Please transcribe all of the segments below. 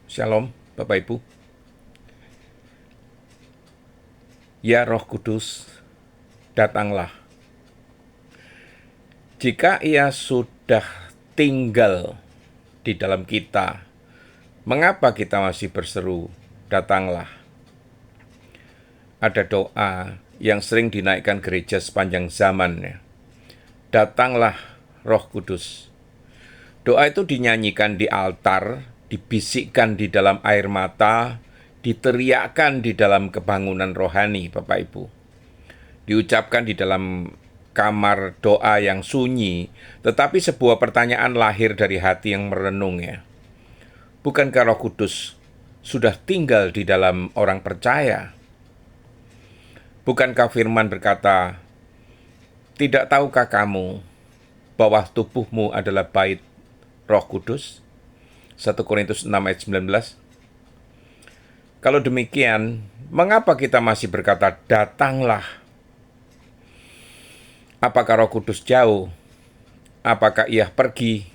Shalom, Bapak Ibu. Ya Roh Kudus, datanglah. Jika Ia sudah tinggal di dalam kita, mengapa kita masih berseru, datanglah? Ada doa yang sering dinaikkan gereja sepanjang zaman, ya. Datanglah Roh Kudus. Doa itu dinyanyikan di altar, dibisikkan di dalam air mata, diteriakkan di dalam kebangunan rohani, Bapak Ibu. Diucapkan di dalam kamar doa yang sunyi, tetapi sebuah pertanyaan lahir dari hati yang merenung, ya. Bukankah Roh Kudus sudah tinggal di dalam orang percaya? Bukankah firman berkata, tidak tahukah kamu bahwa tubuhmu adalah bait Roh Kudus? 1 Korintus 6 ayat 19. Kalau demikian, mengapa kita masih berkata, datanglah? Apakah Roh Kudus jauh? Apakah Ia pergi?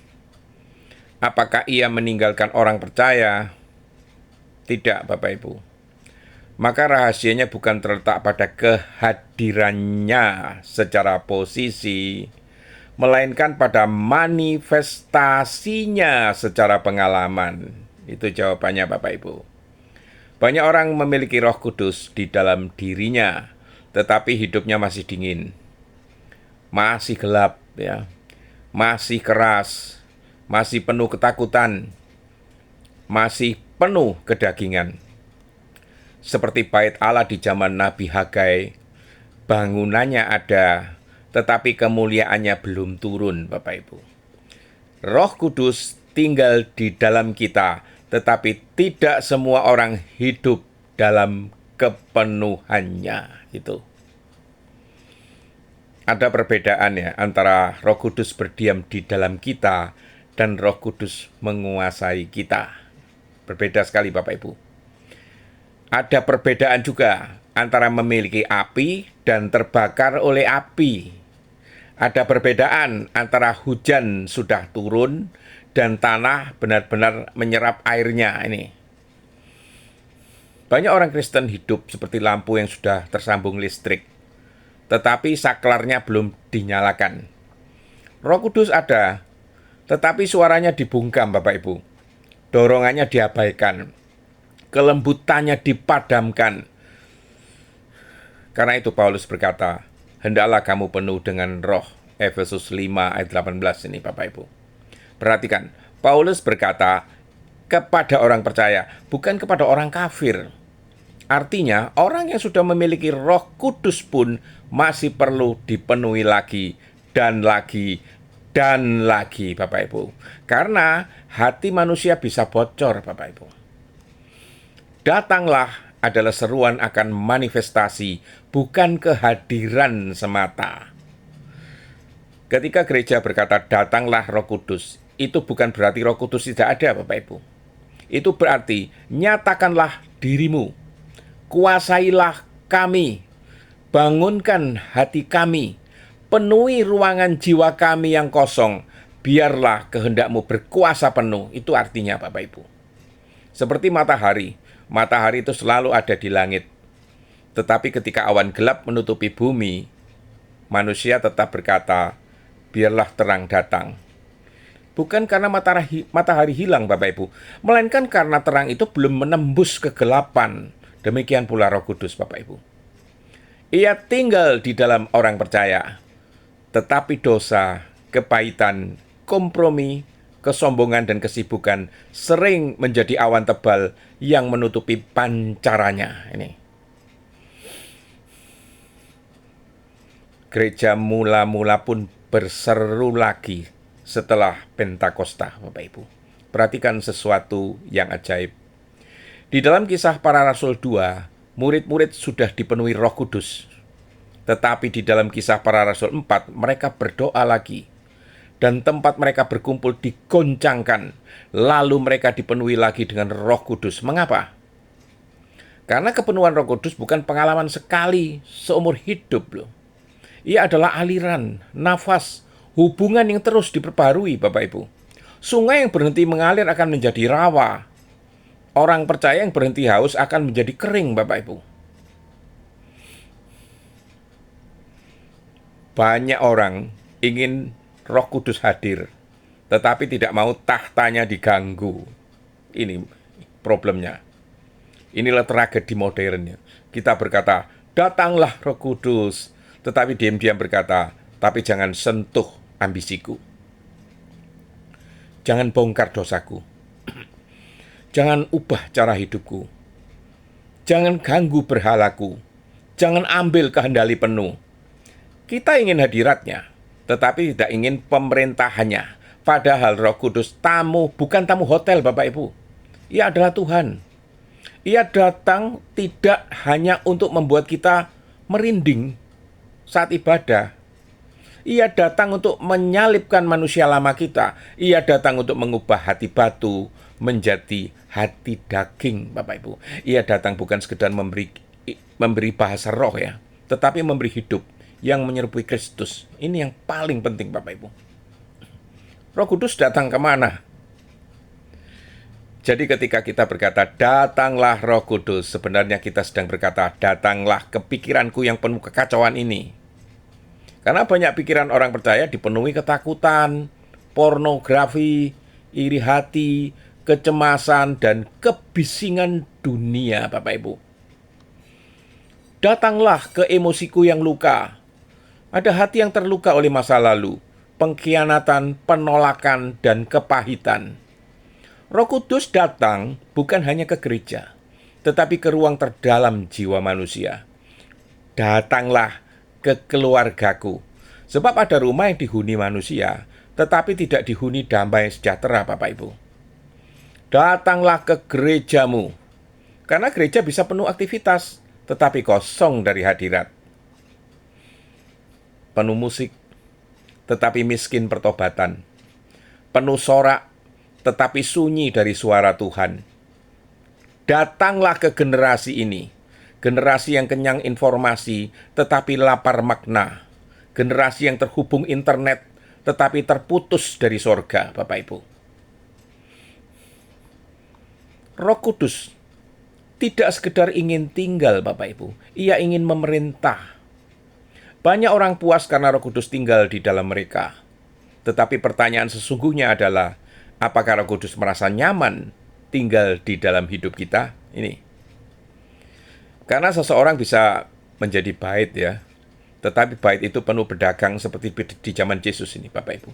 Apakah Ia meninggalkan orang percaya? Tidak, Bapak Ibu. Maka rahasianya bukan terletak pada kehadirannya secara posisi, melainkan pada manifestasinya secara pengalaman. Itu jawabannya, Bapak Ibu. Banyak orang memiliki Roh Kudus di dalam dirinya, tetapi hidupnya masih dingin, masih gelap, ya, masih keras, masih penuh ketakutan, masih penuh kedagingan. Seperti bait Allah di zaman Nabi Hagai, bangunannya ada, tetapi kemuliaannya belum turun, Bapak Ibu. Roh Kudus tinggal di dalam kita, tetapi tidak semua orang hidup dalam kepenuhannya. Itu. Ada perbedaan, ya, antara Roh Kudus berdiam di dalam kita dan Roh Kudus menguasai kita. Berbeda sekali, Bapak Ibu. Ada perbedaan juga antara memiliki api dan terbakar oleh api. Ada perbedaan antara hujan sudah turun dan tanah benar-benar menyerap airnya ini. Banyak orang Kristen hidup seperti lampu yang sudah tersambung listrik, tetapi saklarnya belum dinyalakan. Roh Kudus ada, tetapi suaranya dibungkam, Bapak Ibu. Dorongannya diabaikan. Kelembutannya dipadamkan. Karena itu Paulus berkata, hendaklah kamu penuh dengan roh. Efesus 5 ayat 18 ini, Bapak Ibu. Perhatikan, Paulus berkata kepada orang percaya, bukan kepada orang kafir. Artinya, orang yang sudah memiliki Roh Kudus pun masih perlu dipenuhi lagi dan lagi dan lagi, Bapak Ibu. Karena hati manusia bisa bocor, Bapak Ibu. Datanglah adalah seruan akan manifestasi, bukan kehadiran semata. Ketika gereja berkata, datanglah Roh Kudus, itu bukan berarti Roh Kudus tidak ada, Bapak Ibu. Itu berarti, nyatakanlah dirimu, kuasailah kami, bangunkan hati kami, penuhi ruangan jiwa kami yang kosong, biarlah kehendakmu berkuasa penuh. Itu artinya, Bapak Ibu. Seperti matahari. Matahari itu selalu ada di langit. Tetapi ketika awan gelap menutupi bumi, manusia tetap berkata, biarlah terang datang. Bukan karena matahari hilang, Bapak Ibu, melainkan karena terang itu belum menembus kegelapan. Demikian pula Roh Kudus, Bapak Ibu. Ia tinggal di dalam orang percaya, tetapi dosa, kepahitan, kompromi, kesombongan dan kesibukan sering menjadi awan tebal yang menutupi pancarannya. Ini. Gereja mula-mula pun berseru lagi setelah Pentakosta, Bapak Ibu. Perhatikan sesuatu yang ajaib. Di dalam Kisah Para Rasul 2, murid-murid sudah dipenuhi Roh Kudus. Tetapi di dalam Kisah Para Rasul 4, mereka berdoa lagi. Dan tempat mereka berkumpul digoncangkan. Lalu mereka dipenuhi lagi dengan Roh Kudus. Mengapa? Karena kepenuhan Roh Kudus bukan pengalaman sekali seumur hidup loh. Ia adalah aliran, nafas, hubungan yang terus diperbarui, Bapak Ibu. Sungai yang berhenti mengalir akan menjadi rawa. Orang percaya yang berhenti haus akan menjadi kering, Bapak Ibu. Banyak orang ingin Roh Kudus hadir, tetapi tidak mau tahtanya diganggu. Ini problemnya. Inilah tragedi modernnya. Kita berkata, datanglah Roh Kudus, tetapi diam-diam berkata, tapi jangan sentuh ambisiku. Jangan bongkar dosaku. Jangan ubah cara hidupku. Jangan ganggu berhalaku. Jangan ambil kehendali penuh. Kita ingin hadiratnya, tetapi tidak ingin pemerintahannya. Padahal Roh Kudus bukan tamu hotel, Bapak Ibu. Ia adalah Tuhan. Ia datang tidak hanya untuk membuat kita merinding saat ibadah. Ia datang untuk menyalibkan manusia lama kita. Ia datang untuk mengubah hati batu menjadi hati daging, Bapak Ibu. Ia datang bukan sekedar memberi bahasa roh ya, tetapi memberi hidup yang menyerupai Kristus. Ini yang paling penting, Bapak Ibu. Roh Kudus datang kemana? Jadi ketika kita berkata, datanglah Roh Kudus, sebenarnya kita sedang berkata, datanglah ke pikiranku yang penuh kekacauan ini. Karena banyak pikiran orang percaya dipenuhi ketakutan, pornografi, iri hati, kecemasan, dan kebisingan dunia, Bapak Ibu. Datanglah ke emosiku yang luka. Ada hati yang terluka oleh masa lalu, pengkhianatan, penolakan, dan kepahitan. Roh Kudus datang bukan hanya ke gereja, tetapi ke ruang terdalam jiwa manusia. Datanglah ke keluargaku. Sebab ada rumah yang dihuni manusia, tetapi tidak dihuni damai sejahtera, Bapak Ibu. Datanglah ke gerejamu. Karena gereja bisa penuh aktivitas, tetapi kosong dari hadirat. Penuh musik, tetapi miskin pertobatan. Penuh sorak, tetapi sunyi dari suara Tuhan. Datanglah ke generasi ini. Generasi yang kenyang informasi, tetapi lapar makna. Generasi yang terhubung internet, tetapi terputus dari sorga, Bapak Ibu. Roh Kudus tidak sekedar ingin tinggal, Bapak Ibu. Ia ingin memerintah. Banyak orang puas karena Roh Kudus tinggal di dalam mereka. Tetapi pertanyaan sesungguhnya adalah, apakah Roh Kudus merasa nyaman tinggal di dalam hidup kita? Ini. Karena seseorang bisa menjadi bait ya, tetapi bait itu penuh pedagang seperti di zaman Yesus ini, Bapak Ibu.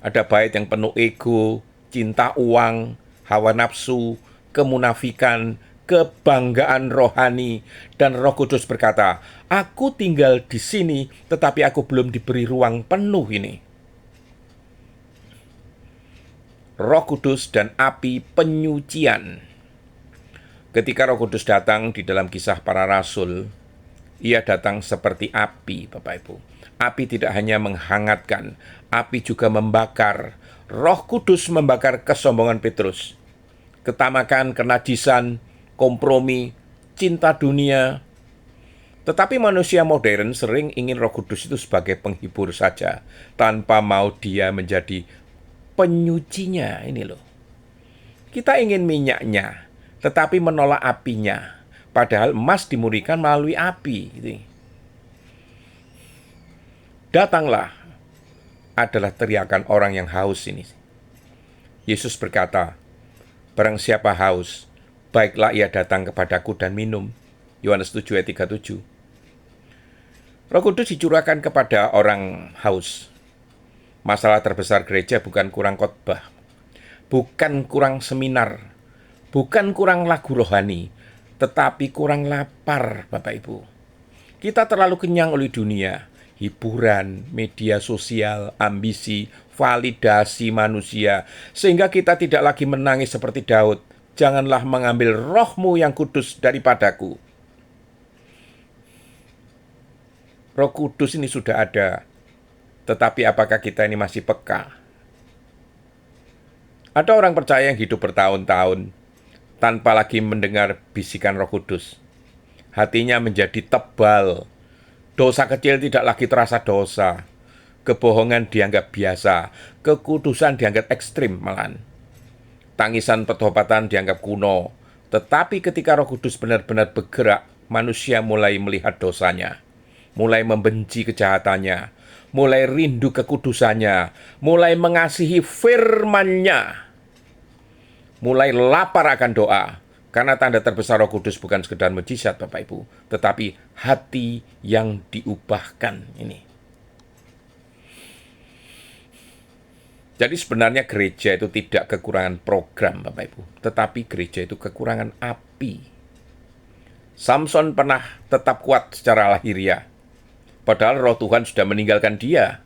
Ada bait yang penuh ego, cinta uang, hawa nafsu, kemunafikan, kebanggaan rohani, dan Roh Kudus berkata, aku tinggal di sini, tetapi aku belum diberi ruang penuh ini. Roh Kudus dan api penyucian. Ketika Roh Kudus datang di dalam Kisah Para Rasul, ia datang seperti api, Bapak Ibu. Api tidak hanya menghangatkan, api juga membakar. Roh Kudus membakar kesombongan Petrus, ketamakan, kenajisan, kompromi, cinta dunia. Tetapi manusia modern sering ingin Roh Kudus itu sebagai penghibur saja, tanpa mau dia menjadi penyucinya. Ini loh. Kita ingin minyaknya, tetapi menolak apinya. Padahal emas dimurnikan melalui api. Datanglah adalah teriakan orang yang haus ini. Yesus berkata, barang siapa haus, baiklah ia datang kepadaku dan minum. Yohanes 7 ayat 37. Roh Kudus dicurahkan kepada orang haus. Masalah terbesar gereja bukan kurang khotbah, bukan kurang seminar, bukan kurang lagu rohani, tetapi kurang lapar, Bapak Ibu. Kita terlalu kenyang oleh dunia, hiburan, media sosial, ambisi, validasi manusia, sehingga kita tidak lagi menangis seperti Daud. Janganlah mengambil rohmu yang kudus daripadaku. Roh Kudus ini sudah ada, tetapi apakah kita ini masih peka? Ada orang percaya yang hidup bertahun-tahun tanpa lagi mendengar bisikan Roh Kudus. Hatinya menjadi tebal. Dosa kecil tidak lagi terasa dosa. Kebohongan dianggap biasa. Kekudusan dianggap ekstrim malahan. Tangisan pertobatan dianggap kuno. Tetapi ketika Roh Kudus benar-benar bergerak, manusia mulai melihat dosanya, mulai membenci kejahatannya, mulai rindu kekudusannya, mulai mengasihi firman-Nya, mulai lapar akan doa. Karena tanda terbesar Roh Kudus bukan sekedar mujizat, Bapak Ibu, tetapi hati yang diubahkan ini. Jadi sebenarnya gereja itu tidak kekurangan program, Bapak Ibu, tetapi gereja itu kekurangan api. Samson pernah tetap kuat secara lahiriah, padahal Roh Tuhan sudah meninggalkan dia.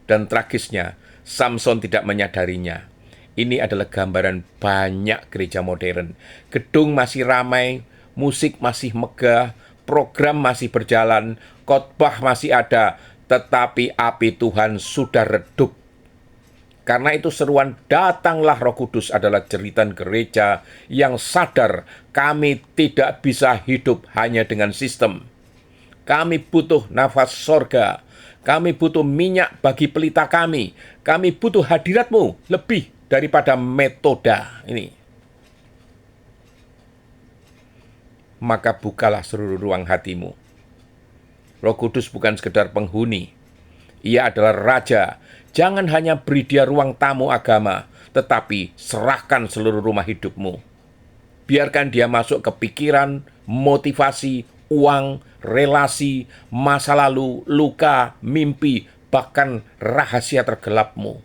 Dan tragisnya, Samson tidak menyadarinya. Ini adalah gambaran banyak gereja modern. Gedung masih ramai, musik masih megah, program masih berjalan, khotbah masih ada, tetapi api Tuhan sudah redup. Karena itu seruan datanglah Roh Kudus adalah jeritan gereja yang sadar kami tidak bisa hidup hanya dengan sistem. Kami butuh nafas sorga. Kami butuh minyak bagi pelita kami. Kami butuh hadirat-Mu lebih daripada metoda ini. Maka bukalah seluruh ruang hatimu. Roh Kudus bukan sekedar penghuni. Ia adalah Raja. Jangan hanya beri dia ruang tamu agama, tetapi serahkan seluruh rumah hidupmu. Biarkan dia masuk ke pikiran, motivasi, uang, relasi, masa lalu, luka, mimpi, bahkan rahasia tergelapmu.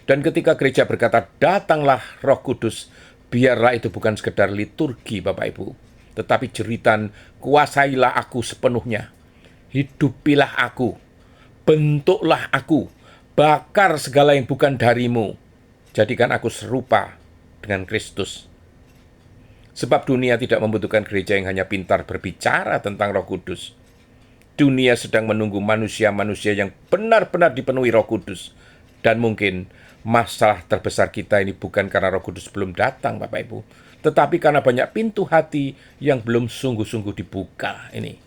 Dan ketika gereja berkata, datanglah Roh Kudus, biarlah itu bukan sekedar liturgi, Bapak Ibu, tetapi jeritan, kuasailah aku sepenuhnya, hidupilah aku, bentuklah aku, bakar segala yang bukan darimu, jadikan aku serupa dengan Kristus. Sebab dunia tidak membutuhkan gereja yang hanya pintar berbicara tentang Roh Kudus. Dunia sedang menunggu manusia-manusia yang benar-benar dipenuhi Roh Kudus. Dan mungkin masalah terbesar kita ini bukan karena Roh Kudus belum datang, Bapak Ibu, tetapi karena banyak pintu hati yang belum sungguh-sungguh dibuka ini.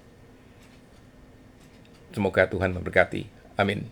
Semoga Tuhan memberkati. Amin.